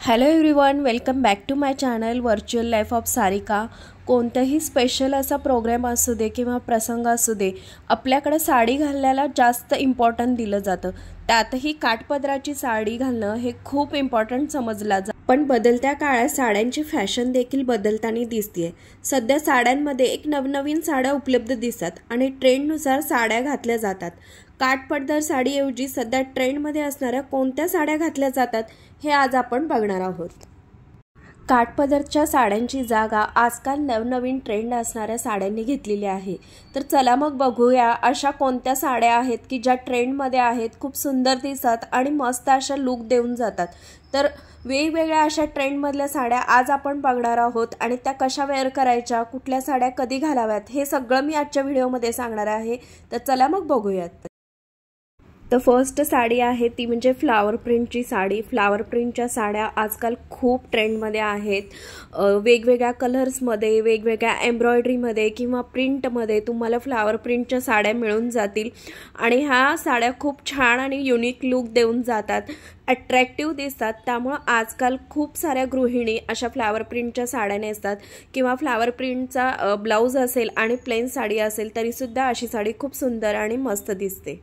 Hello everyone, welcome back to my channel virtual life of Sarika. कोणताही special असा programme असू दे किंवा प्रसंग असू दे, आपल्याकडे साडी घालण्याला जास्त इम्पॉर्टन्स दिलं जातं। त्यातही काठपदराची साडी घालणं हे खूप इम्पॉर्टंट समजलं जातं। पण बदलत्या काळात साड्यांची फॅशन देखील बदलताना दिसते। सध्या साड्यांमध्ये एक नवनवीन साड्या उपलब्ध दिसतात आणि ट्रेंडनुसार साड्या घातल्या जातात। काठपदर साडीऐवजी सध्या ट्रेंडमध्ये असणाऱ्या कोणत्या साड्या घातल्या जातात हे आज आपण बघणार आहोत। काठपदरच्या साड्यांची जागा आजकाल नवनवीन ट्रेंड असणाऱ्या साड्यांनी घेतलेली आहे। तर चला मग बघूया अशा कोणत्या साड्या आहेत की ज्या ट्रेंडमध्ये आहेत, खूप सुंदर दिसतात आणि मस्त अशा लुक देऊन जातात। तर वेगवेगळ्या अशा ट्रेंडमधल्या साड्या आज आपण बघणार आहोत आणि त्या कशा वेअर करायच्या, कुठल्या साड्या कधी घालाव्यात हे सगळं मी आजच्या व्हिडिओमध्ये सांगणार आहे। तर चला मग बघूयात। तर फर्स्ट साडी आहे ती म्हणजे फ्लावर प्रिंटची साडी। फ्लावर प्रिंटच्या साड्या आजकाल खूप ट्रेंडमध्ये आहेत। वेगवेगळ्या कलर्समध्ये, वेगवेगळ्या एम्ब्रॉयडरीमध्ये किंवा प्रिंटमध्ये तुम्हाला फ्लावर प्रिंटच्या साड्या मिळून जातील आणि ह्या साड्या खूप छान आणि युनिक लुक देऊन जातात, अट्रॅक्टिव्ह दिसतात। त्यामुळे आजकाल खूप साऱ्या गृहिणी अशा फ्लावर प्रिंटच्या साड्या नेसतात किंवा फ्लावर प्रिंटचा ब्लाउज असेल आणि प्लेन साडी असेल तरीसुद्धा अशी साडी खूप सुंदर आणि मस्त दिसते।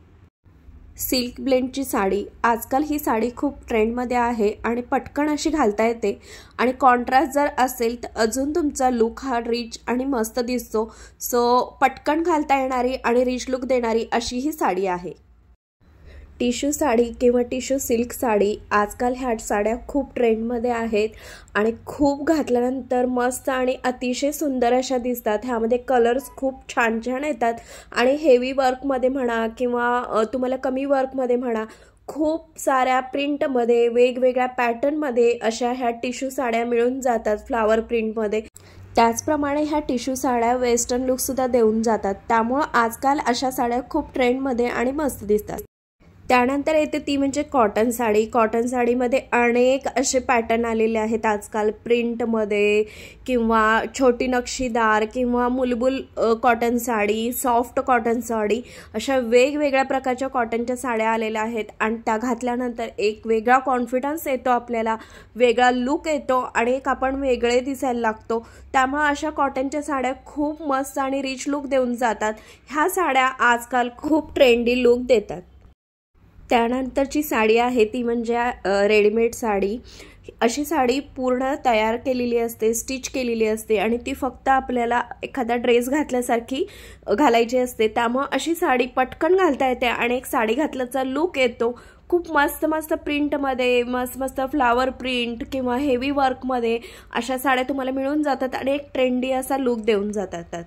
सिल्क ब्लेंडची साडी, आजकाल ही साडी खूप ट्रेंडमध्ये आहे आणि पटकन अशी घालता येते आणि कॉन्ट्रास्ट जर असेल तर अजून तुमचा लुक हा रिच आणि मस्त दिसतो। सो पटकन घालता येणारी आणि रिच लुक देणारी अशी ही साडी आहे। टिश्यू साडी किंवा टिश्यू सिल्क साडी, आजकाल ह्या साड्या खूप ट्रेंडमध्ये आहेत आणि खूप घातल्यानंतर मस्त आणि अतिशय सुंदर अशा दिसतात। ह्यामध्ये कलर्स खूप छान छान येतात आणि हेवी वर्कमध्ये म्हणा किंवा तुम्हाला कमी वर्कमध्ये म्हणा, खूप साऱ्या प्रिंटमध्ये वेगवेगळ्या पॅटर्नमध्ये अशा ह्या टिश्यू साड्या मिळून जातात फ्लावर प्रिंटमध्ये। त्याचप्रमाणे ह्या टिश्यू साड्या वेस्टर्न लुकसुद्धा देऊन जातात। त्यामुळं आजकाल अशा साड्या खूप ट्रेंडमध्ये आणि मस्त दिसतात। त्यानंतर येते ती म्हणजे कॉटन साडी। कॉटन साडीमध्ये अनेक असे पॅटर्न आलेले आहेत आजकाल, प्रिंटमध्ये किंवा छोटी नक्षीदार किंवा मुलबुल cotton sari, soft cotton sari, अशा वेगवेगळ्या प्रकारच्या कॉटनच्या साड्या आलेल्या आहेत आणि त्या घातल्यानंतर एक वेगळा कॉन्फिडन्स येतो, आपल्याला वेगळा लुक येतो आणि एक आपण वेगळे दिसायला लागतो। त्यामुळे अशा कॉटनच्या साड्या खूप मस्त आणि रिच लुक देऊन जातात। ह्या साड्या आजकाल खूप ट्रेंडी लुक देतात। त्यानंतरची साडी आहे ती म्हणजे रेडीमेड साडी। अशी साडी पूर्ण तयार केलेली असते, स्टिच केलेली असते आणि ती फक्त आपल्याला एखादा ड्रेस घातल्यासारखी घालायची असते। त्यामुळे अशी साडी पटकन घालता येते आणि एक साडी घातल्याचा लुक येतो। खूप मस्त मस्त प्रिंटमध्ये, मस्त मस्त फ्लावर प्रिंट किंवा हेवी वर्कमध्ये अशा साड्या तुम्हाला मिळून जातात आणि एक ट्रेंडी असा लुक देऊन जातात।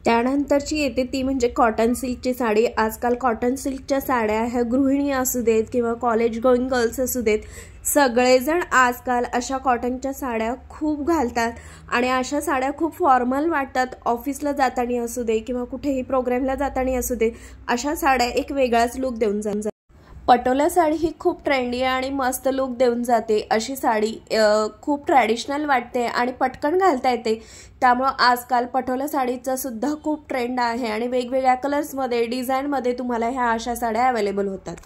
त्यानंतरची येते ती म्हणजे कॉटन सिल्कची साडी। आजकाल कॉटन सिल्कच्या साड्या ह्या गृहिणी असू देत किंवा कॉलेज गोईंग गर्ल्स असू देत, सगळेजण आजकाल अशा कॉटनच्या साड्या खूप घालतात आणि अशा साड्या खूप फॉर्मल वाटतात। ऑफिसला जाताना असू दे किंवा कुठेही प्रोग्रामला जाताना असू दे, अशा साड्या एक वेगळाच लुक देऊन जातात। पटोला साडी ही खूप ट्रेंडी आणि मस्त लुक देऊन जाते। अशी साडी खूप ट्रॅडिशनल वाटते आणि पटकन घालता येते। त्यामुळे आजकाल पटोला साडीचा सुद्धा खूप ट्रेंड आहे आणि वेगवेगळ्या कलर्समध्ये, डिझाईनमध्ये तुम्हाला ह्या अशा साड्या अवेलेबल होतात।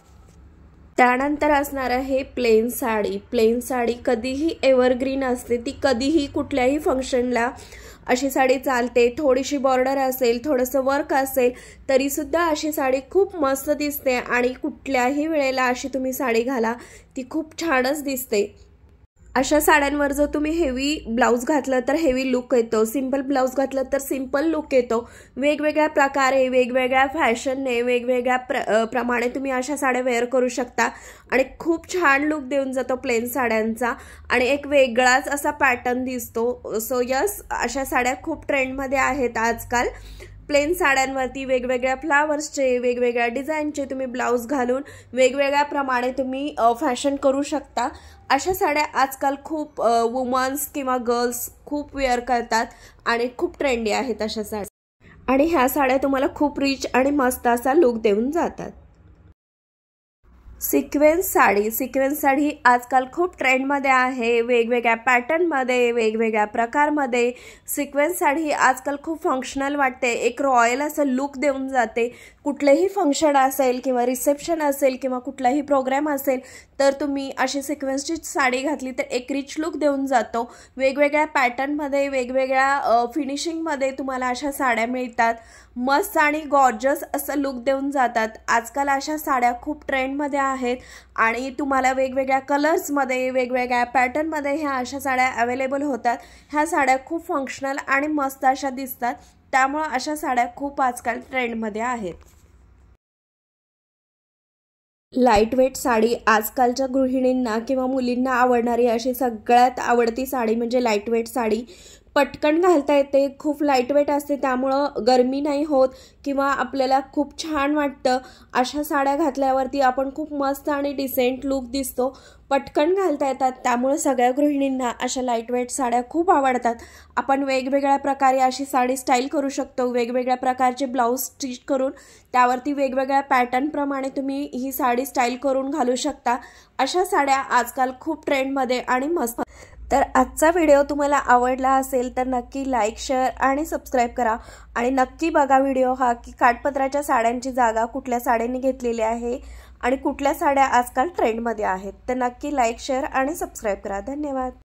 त्यानंतर असणार आहे प्लेन साडी। प्लेन साडी कधीही एव्हरग्रीन असते, ती कधीही कुठल्याही फंक्शनला अशी साडी चालते। थोडीशी बॉर्डर असेल, थोडंसं वर्क असेल तरीसुद्धा अशी साडी खूप मस्त दिसते आणि कुठल्याही वेळेला अशी तुम्ही साडी घाला, ती खूप छानच दिसते। अशा साड्यांवर जर तुम्ही हेवी ब्लाउज घातलं तर हेवी लुक येतो, सिंपल ब्लाउज घातलं तर सिंपल लुक येतो। वेगवेगळ्या प्रकारे, वेगवेगळ्या फॅशनने, वेगवेगळ्या प्रमाणे तुम्ही अशा साड्या वेअर करू शकता आणि खूप छान लुक देऊन जातो प्लेन साड्यांचा आणि एक वेगळाच असा पॅटर्न दिसतो। सो यस, अशा साड्या खूप ट्रेंडमध्ये आहेत आजकाल। प्लेन साड्यांवरती वेगवेगळ्या फ्लावर्सचे, वेगवेगळ्या डिझाईनचे तुम्ही ब्लाउज घालून वेगवेगळ्या प्रमाणे तुम्ही फॅशन करू शकता। अशा साड्या आजकाल खूप वुमन्स किंवा गर्ल्स खूप वेअर करतात आणि खूप ट्रेंडी आहेत अशा साड्या आणि ह्या साड्या तुम्हाला खूप रिच आणि मस्त असा लुक देऊन जातात। सिक्वेन्स साडी। सिक्वेन्स साडी आजकाल खूप ट्रेंडमध्ये आहे, वेगवेगळ्या पॅटर्नमध्ये, वेगवेगळ्या प्रकारमध्ये। सिक्वेन्स साडी आजकाल खूप फंक्शनल वाटते, एक रॉयल असं लुक देऊन जाते। कुठलेही फंक्शन असेल किंवा रिसेप्शन असेल किंवा कुठलाही प्रोग्राम असेल तर तुम्ही अशी सिक्वेन्सची साडी घातली तर एक रिच लुक देऊन जातो। वेगवेगळ्या पॅटर्नमध्ये वेगवेगळ्या फिनिशिंगमध्ये तुम्हाला अशा साड्या मिळतात, मस्त आणि गॉर्जस असं लुक देऊन जातात। आजकाल अशा साड्या खूप ट्रेंडमध्ये आहेत आणि तुम्हाला वेगवेगळ्या कलर्समध्ये वेगवेगळ्या पॅटर्नमध्ये ह्या अशा साड्या अवेलेबल होतात। ह्या साड्या खूप फंक्शनल आणि मस्त अशा दिसतात, त्यामुळे अशा साड्या खूप आजकाल ट्रेंडमध्ये आहेत। लाईट वेट साडी आजकालच्या गृहिणींना किंवा मुलींना आवडणारी अशी सगळ्यात आवडती साडी म्हणजे लाईट वेट साडी। पटकन घालता येते, खूप लाईट वेट असते, त्यामुळं गरमी नाही होत किंवा आपल्याला खूप छान वाटतं। अशा साड्या घातल्यावरती आपण खूप मस्त आणि डिसेंट लुक दिसतो, पटकन घालता येतात, त्यामुळे सगळ्या गृहिणींना अशा लाईट वेट साड्या खूप आवडतात। आपण वेगवेगळ्या प्रकारे अशी साडी स्टाईल करू शकतो, वेगवेगळ्या प्रकारचे ब्लाऊज स्टिच करून त्यावरती वेगवेगळ्या पॅटर्नप्रमाणे तुम्ही ही साडी स्टाईल करून घालू शकता। अशा साड्या आजकाल खूप ट्रेंडमध्ये आणि मस्त। तर आजचा व्हिडिओ तुम्हाला आवडला असेल तर नक्की लाईक, शेअर आणि सबस्क्राईब करा आणि नक्की बघा व्हिडिओ हा की काठपदराच्या साड्यांची जागा कुठल्या साड्यांनी घेतलेली आहे आणि कुठल्या साड्या आजकाल ट्रेंडमध्ये आहेत। तर नक्की लाईक, शेअर आणि सबस्क्राईब करा। धन्यवाद।